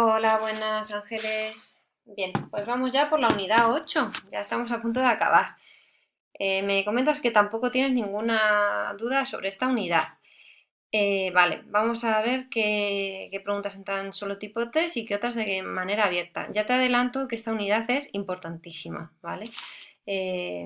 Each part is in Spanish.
Hola, buenas Ángeles. Bien, pues vamos ya por la unidad 8. Ya estamos a punto de acabar. Me comentas que tampoco tienes ninguna duda sobre esta unidad. Vale, vamos a ver qué preguntas entran solo tipo test y qué otras de manera abierta. Ya te adelanto que esta unidad es importantísima, ¿vale?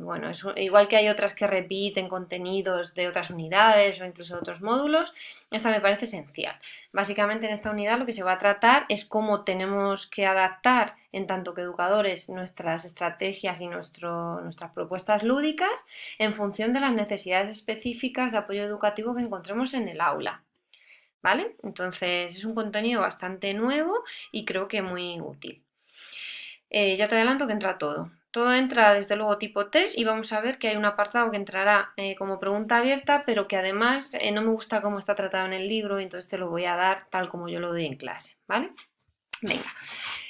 Bueno, igual que hay otras que repiten contenidos de otras unidades o incluso de otros módulos, esta me parece esencial. Básicamente en esta unidad lo que se va a tratar es cómo tenemos que adaptar en tanto que educadores nuestras estrategias y nuestras propuestas lúdicas en función de las necesidades específicas de apoyo educativo que encontremos en el aula. ¿Vale? Entonces es un contenido bastante nuevo y creo que muy útil. Ya te adelanto que entra todo. Todo entra desde luego tipo test y vamos a ver que hay un apartado que entrará como pregunta abierta, pero que además no me gusta cómo está tratado en el libro y entonces te lo voy a dar tal como yo lo doy en clase, ¿vale? Venga,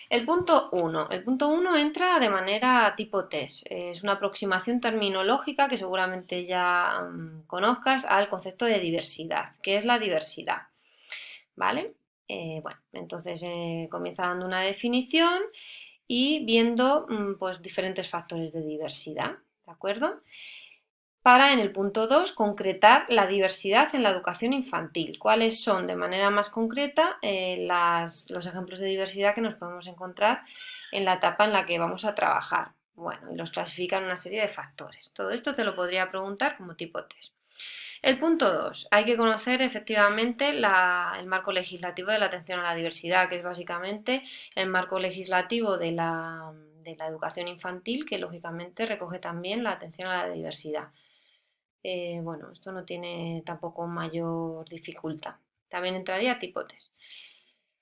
el punto 1. El punto 1 entra de manera tipo test. Es una aproximación terminológica que seguramente ya conozcas al concepto de diversidad. ¿Qué es la diversidad? ¿Vale? Bueno, entonces comienza dando una definición y viendo pues, diferentes factores de diversidad, ¿de acuerdo? Para, en el punto 2, concretar la diversidad en la educación infantil. ¿Cuáles son, de manera más concreta, los ejemplos de diversidad que nos podemos encontrar en la etapa en la que vamos a trabajar? Bueno, y los clasifica en una serie de factores. Todo esto te lo podría preguntar como tipo test. El punto 2. Hay que conocer efectivamente el marco legislativo de la atención a la diversidad, que es básicamente el marco legislativo de la educación infantil, que lógicamente recoge también la atención a la diversidad. Bueno, esto no tiene tampoco mayor dificultad. También entraría tipo test.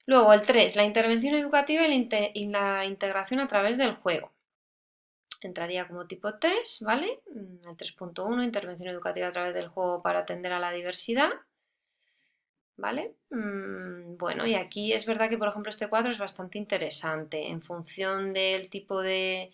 Luego, el 3. La intervención educativa y la integración a través del juego. Entraría como tipo test, ¿vale? El 3.1, intervención educativa a través del juego para atender a la diversidad, ¿vale? Bueno, y aquí es verdad que, por ejemplo, este cuadro es bastante interesante. En función del tipo de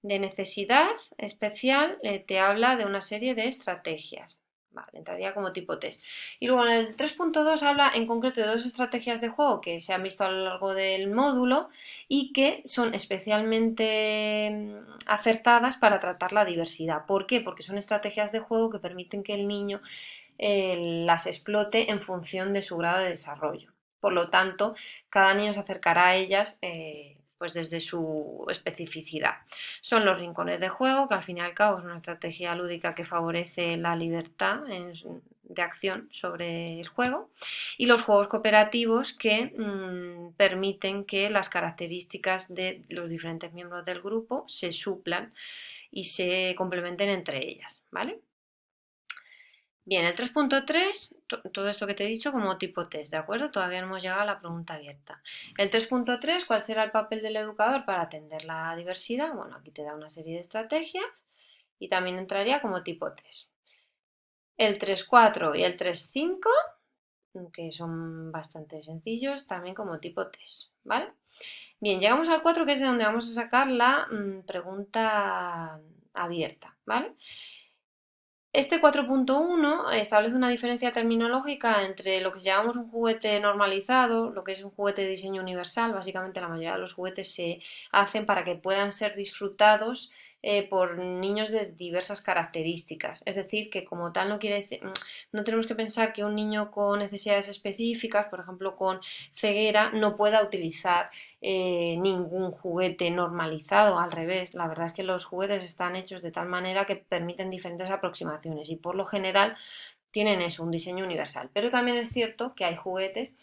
necesidad especial, te habla de una serie de estrategias. Vale, entraría como tipo test. Y luego en el 3.2 habla en concreto de dos estrategias de juego que se han visto a lo largo del módulo y que son especialmente acertadas para tratar la diversidad. ¿Por qué? Porque son estrategias de juego que permiten que el niño las explote en función de su grado de desarrollo. Por lo tanto, cada niño se acercará a ellas pues desde su especificidad. Son los rincones de juego, que al fin y al cabo es una estrategia lúdica que favorece la libertad de acción sobre el juego, y los juegos cooperativos que permiten que las características de los diferentes miembros del grupo se suplan y se complementen entre ellas, ¿vale? Bien, el 3.3, todo esto que te he dicho como tipo test, ¿de acuerdo? Todavía no hemos llegado a la pregunta abierta. El 3.3, ¿cuál será el papel del educador para atender la diversidad? Bueno, aquí te da una serie de estrategias y también entraría como tipo test. El 3.4 y el 3.5, que son bastante sencillos, también como tipo test, ¿vale? Bien, llegamos al 4, que es de donde vamos a sacar la pregunta abierta, ¿vale? Este 4.1 establece una diferencia terminológica entre lo que llamamos un juguete normalizado, lo que es un juguete de diseño universal. Básicamente la mayoría de los juguetes se hacen para que puedan ser disfrutados por niños de diversas características. Es decir, que como tal no quiere decir, no tenemos que pensar que un niño con necesidades específicas, por ejemplo con ceguera, no pueda utilizar ningún juguete normalizado. Al revés, la verdad es que los juguetes están hechos de tal manera que permiten diferentes aproximaciones y por lo general tienen eso, un diseño universal. Pero también es cierto que hay juguetes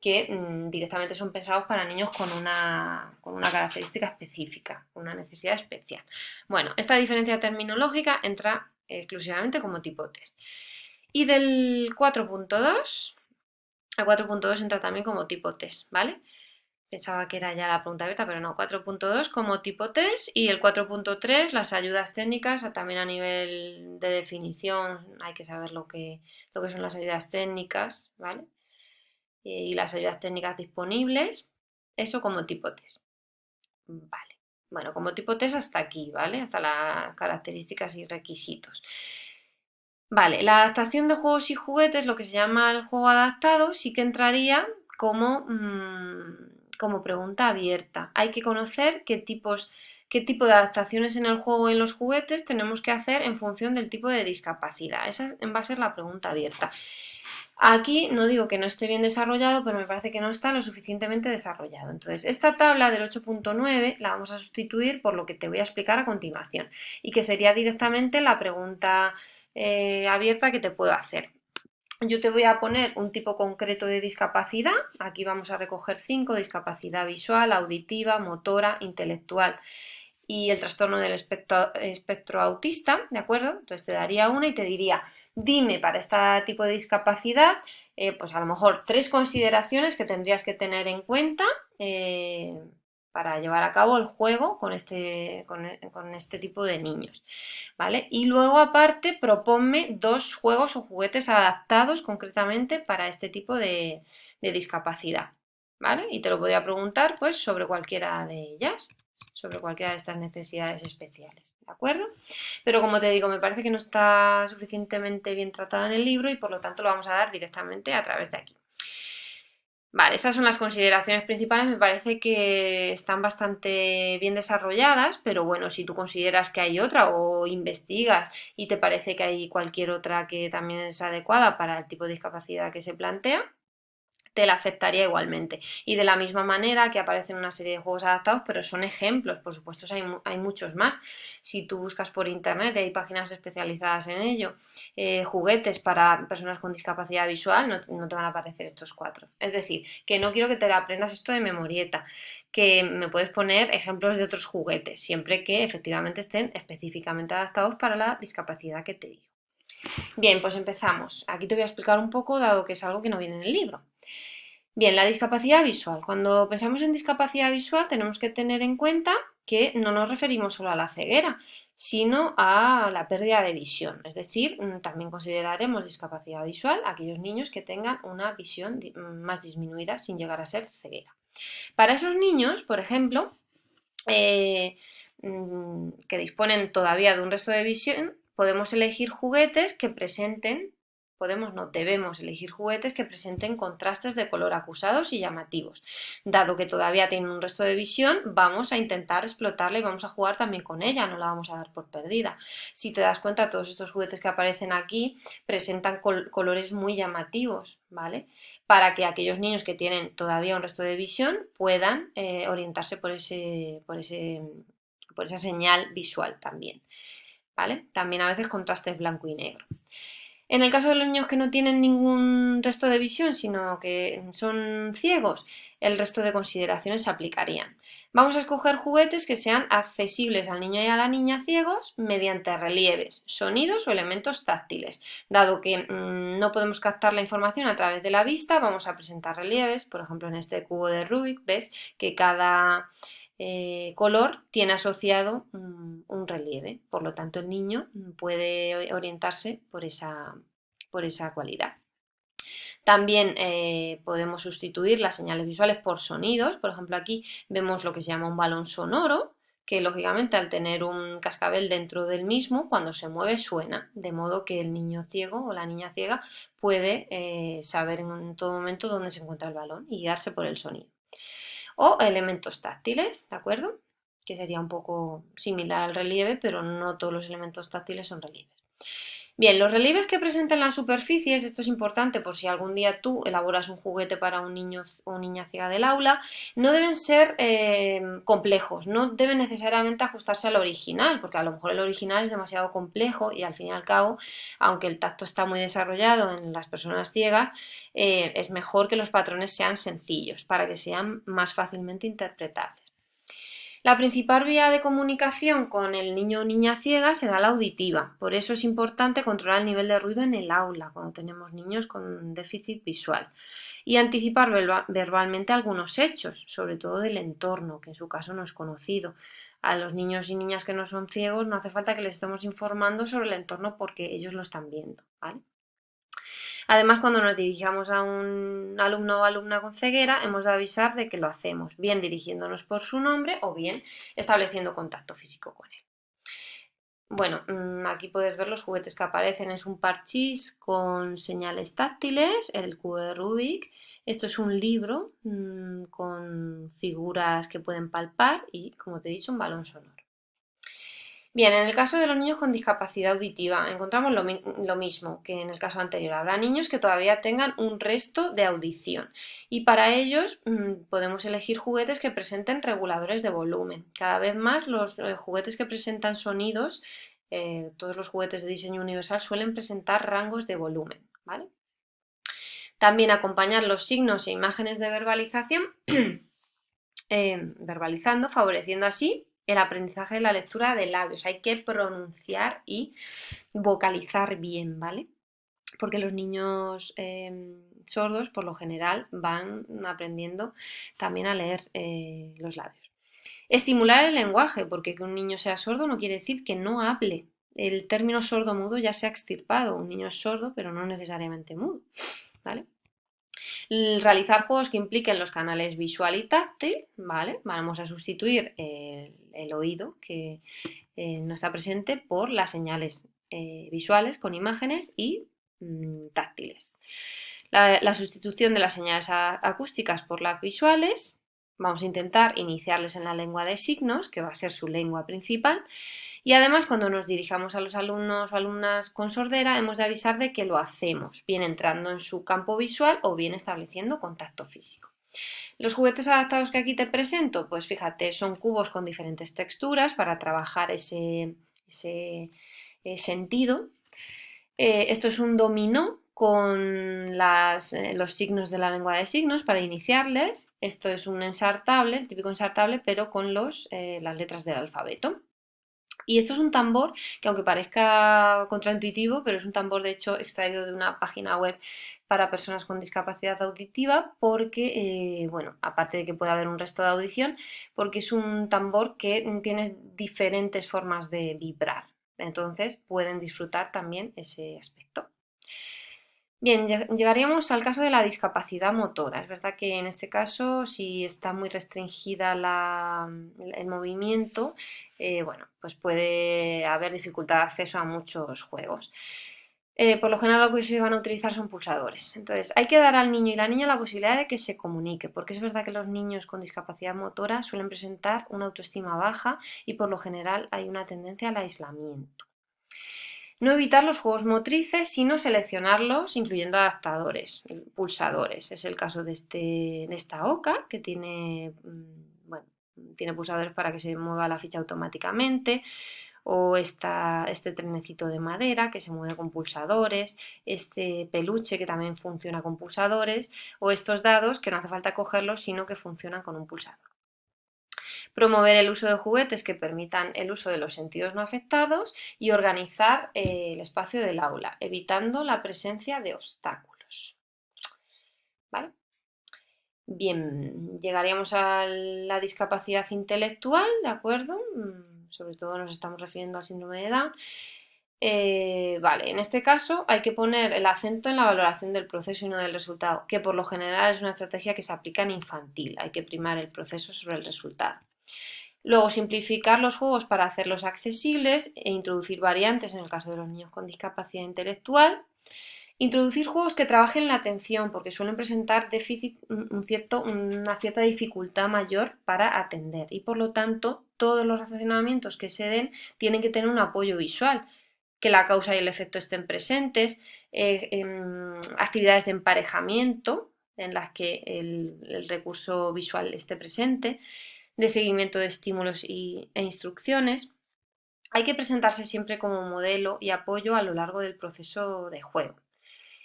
que directamente son pensados para niños con una característica específica, una necesidad especial. Bueno, esta diferencia terminológica entra exclusivamente como tipo test. Y del 4.2 al 4.2 entra también como tipo test, ¿vale? Pensaba que era ya la pregunta abierta, pero no, 4.2 como tipo test y el 4.3 las ayudas técnicas, también a nivel de definición hay que saber lo que son las ayudas técnicas, ¿vale? Y las ayudas técnicas disponibles, eso como tipo test. Vale. Bueno, como tipo test hasta aquí, ¿vale? Hasta las características y requisitos. Vale, la adaptación de juegos y juguetes, lo que se llama el juego adaptado, sí que entraría como como pregunta abierta. Hay que conocer qué tipo de adaptaciones en el juego y en los juguetes tenemos que hacer en función del tipo de discapacidad. Esa va a ser la pregunta abierta. Aquí no digo que no esté bien desarrollado, pero me parece que no está lo suficientemente desarrollado. Entonces, esta tabla del 8.9 la vamos a sustituir por lo que te voy a explicar a continuación y que sería directamente la pregunta abierta que te puedo hacer. Yo te voy a poner un tipo concreto de discapacidad. Aquí vamos a recoger 5: discapacidad visual, auditiva, motora, intelectual y el trastorno del espectro autista, ¿de acuerdo? Entonces te daría una y te diría, dime para este tipo de discapacidad, pues a lo mejor 3 consideraciones que tendrías que tener en cuenta para llevar a cabo el juego con este tipo de niños, ¿vale? Y luego aparte proponme 2 juegos o juguetes adaptados concretamente para este tipo de discapacidad, ¿vale? Y te lo podría preguntar pues sobre cualquiera de ellas, sobre cualquiera de estas necesidades especiales, ¿de acuerdo? Pero como te digo, me parece que no está suficientemente bien tratado en el libro y por lo tanto lo vamos a dar directamente a través de aquí. Vale, estas son las consideraciones principales, me parece que están bastante bien desarrolladas, pero bueno, si tú consideras que hay otra o investigas y te parece que hay cualquier otra que también es adecuada para el tipo de discapacidad que se plantea, te la aceptaría igualmente. Y de la misma manera que aparecen una serie de juegos adaptados, pero son ejemplos, por supuesto hay muchos más. Si tú buscas por internet, hay páginas especializadas en ello, juguetes para personas con discapacidad visual, no te van a aparecer estos 4. Es decir, que no quiero que te aprendas esto de memorieta, que me puedes poner ejemplos de otros juguetes, siempre que efectivamente estén específicamente adaptados para la discapacidad que te digo. Bien, pues empezamos. Aquí te voy a explicar un poco, dado que es algo que no viene en el libro. Bien, la discapacidad visual. Cuando pensamos en discapacidad visual tenemos que tener en cuenta que no nos referimos solo a la ceguera, sino a la pérdida de visión. Es decir, también consideraremos discapacidad visual a aquellos niños que tengan una visión más disminuida sin llegar a ser ceguera. Para esos niños, por ejemplo, que disponen todavía de un resto de visión, podemos elegir juguetes que presenten, debemos elegir juguetes que presenten contrastes de color acusados y llamativos. Dado que todavía tienen un resto de visión, vamos a intentar explotarla y vamos a jugar también con ella, no la vamos a dar por perdida. Si te das cuenta, todos estos juguetes que aparecen aquí presentan colores muy llamativos, ¿vale? Para que aquellos niños que tienen todavía un resto de visión puedan orientarse por esa señal visual también, ¿vale? También a veces contrastes blanco y negro. En el caso de los niños que no tienen ningún resto de visión, sino que son ciegos, el resto de consideraciones se aplicarían. Vamos a escoger juguetes que sean accesibles al niño y a la niña ciegos mediante relieves, sonidos o elementos táctiles. Dado que no podemos captar la información a través de la vista, vamos a presentar relieves. Por ejemplo, en este cubo de Rubik, ves que cada color tiene asociado un relieve. Por lo tanto, el niño puede orientarse por esa cualidad. También podemos sustituir las señales visuales por sonidos. Por ejemplo, aquí vemos lo que se llama un balón sonoro, que lógicamente al tener un cascabel dentro del mismo, cuando se mueve suena, de modo que el niño ciego o la niña ciega puede saber en todo momento dónde se encuentra el balón y guiarse por el sonido. O elementos táctiles, ¿de acuerdo? Que sería un poco similar al relieve, pero no todos los elementos táctiles son relieves. Bien, los relieves que presentan las superficies, esto es importante por si algún día tú elaboras un juguete para un niño o niña ciega del aula, no deben ser complejos, no deben necesariamente ajustarse al original, porque a lo mejor el original es demasiado complejo y al fin y al cabo, aunque el tacto está muy desarrollado en las personas ciegas, es mejor que los patrones sean sencillos para que sean más fácilmente interpretables. La principal vía de comunicación con el niño o niña ciega será la auditiva. Por eso es importante controlar el nivel de ruido en el aula cuando tenemos niños con déficit visual y anticipar verbalmente algunos hechos, sobre todo del entorno, que en su caso no es conocido. A los niños y niñas que no son ciegos no hace falta que les estemos informando sobre el entorno porque ellos lo están viendo, ¿vale? Además, cuando nos dirigamos a un alumno o alumna con ceguera, hemos de avisar de que lo hacemos, bien dirigiéndonos por su nombre o bien estableciendo contacto físico con él. Bueno, aquí puedes ver los juguetes que aparecen. Es un parchís con señales táctiles, el cubo de Rubik Esto es un libro con figuras que pueden palpar y, como te he dicho, un balón sonoro. Bien, en el caso de los niños con discapacidad auditiva, encontramos lo mismo que en el caso anterior. Habrá niños que todavía tengan un resto de audición y para ellos podemos elegir juguetes que presenten reguladores de volumen. Cada vez más los juguetes que presentan sonidos, todos los juguetes de diseño universal suelen presentar rangos de volumen, ¿vale? También acompañar los signos e imágenes de verbalización, verbalizando, favoreciendo así el aprendizaje de la lectura de labios. Hay que pronunciar y vocalizar bien, ¿vale? Porque los niños sordos, por lo general, van aprendiendo también a leer los labios. Estimular el lenguaje, porque que un niño sea sordo no quiere decir que no hable. El término sordo-mudo ya se ha extirpado. Un niño es sordo, pero no necesariamente mudo, ¿vale? Realizar juegos que impliquen los canales visual y táctil, ¿vale? Vamos a sustituir el oído que no está presente por las señales visuales con imágenes y táctiles. La sustitución de las señales acústicas por las visuales, vamos a intentar iniciarles en la lengua de signos, que va a ser su lengua principal, y además, cuando nos dirijamos a los alumnos o alumnas con sordera, hemos de avisar de que lo hacemos, bien entrando en su campo visual o bien estableciendo contacto físico. Los juguetes adaptados que aquí te presento, pues fíjate, son cubos con diferentes texturas para trabajar ese sentido. Esto es un dominó con los signos de la lengua de signos para iniciarles. Esto es un ensartable, el típico ensartable, pero con las letras del alfabeto. Y esto es un tambor que, aunque parezca contraintuitivo, pero es un tambor de hecho extraído de una página web para personas con discapacidad auditiva porque, bueno, aparte de que puede haber un resto de audición, porque es un tambor que tiene diferentes formas de vibrar. Entonces pueden disfrutar también ese aspecto. Bien, llegaríamos al caso de la discapacidad motora. Es verdad que en este caso, si está muy restringida el movimiento, bueno, pues puede haber dificultad de acceso a muchos juegos. Por lo general lo que se van a utilizar son pulsadores. Entonces, hay que dar al niño y la niña la posibilidad de que se comunique, porque es verdad que los niños con discapacidad motora suelen presentar una autoestima baja y por lo general hay una tendencia al aislamiento. No evitar los juegos motrices, sino seleccionarlos incluyendo adaptadores, pulsadores. Es el caso de esta oca que tiene, bueno, tiene pulsadores para que se mueva la ficha automáticamente, o este trenecito de madera que se mueve con pulsadores, este peluche que también funciona con pulsadores, o estos dados que no hace falta cogerlos, sino que funcionan con un pulsador. Promover el uso de juguetes que permitan el uso de los sentidos no afectados y organizar el espacio del aula, evitando la presencia de obstáculos. ¿Vale? Bien, llegaríamos a la discapacidad intelectual, ¿de acuerdo? Sobre todo nos estamos refiriendo al síndrome de Down. Vale, en este caso hay que poner el acento en la valoración del proceso y no del resultado, que por lo general es una estrategia que se aplica en infantil. Hay que primar el proceso sobre el resultado. Luego, simplificar los juegos para hacerlos accesibles e introducir variantes en el caso de los niños con discapacidad intelectual. Introducir juegos que trabajen la atención, porque suelen presentar déficit, una cierta dificultad mayor para atender y por lo tanto todos los racionamientos que se den tienen que tener un apoyo visual, que la causa y el efecto estén presentes, actividades de emparejamiento en las que el recurso visual esté presente, de seguimiento de estímulos e instrucciones. Hay que presentarse siempre como modelo y apoyo a lo largo del proceso de juego.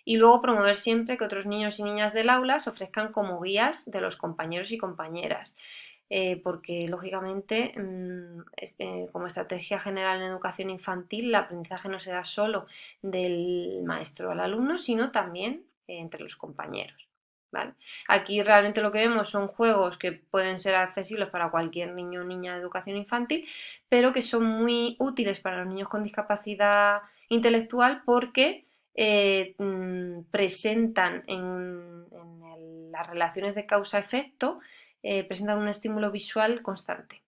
Y luego promover siempre que otros niños y niñas del aula se ofrezcan como guías de los compañeros y compañeras. Porque lógicamente, como estrategia general en educación infantil, el aprendizaje no se da solo del maestro al alumno, sino también entre los compañeros. ¿Vale? Aquí realmente lo que vemos son juegos que pueden ser accesibles para cualquier niño o niña de educación infantil, pero que son muy útiles para los niños con discapacidad intelectual porque presentan en las relaciones de causa-efecto, presentan un estímulo visual constante.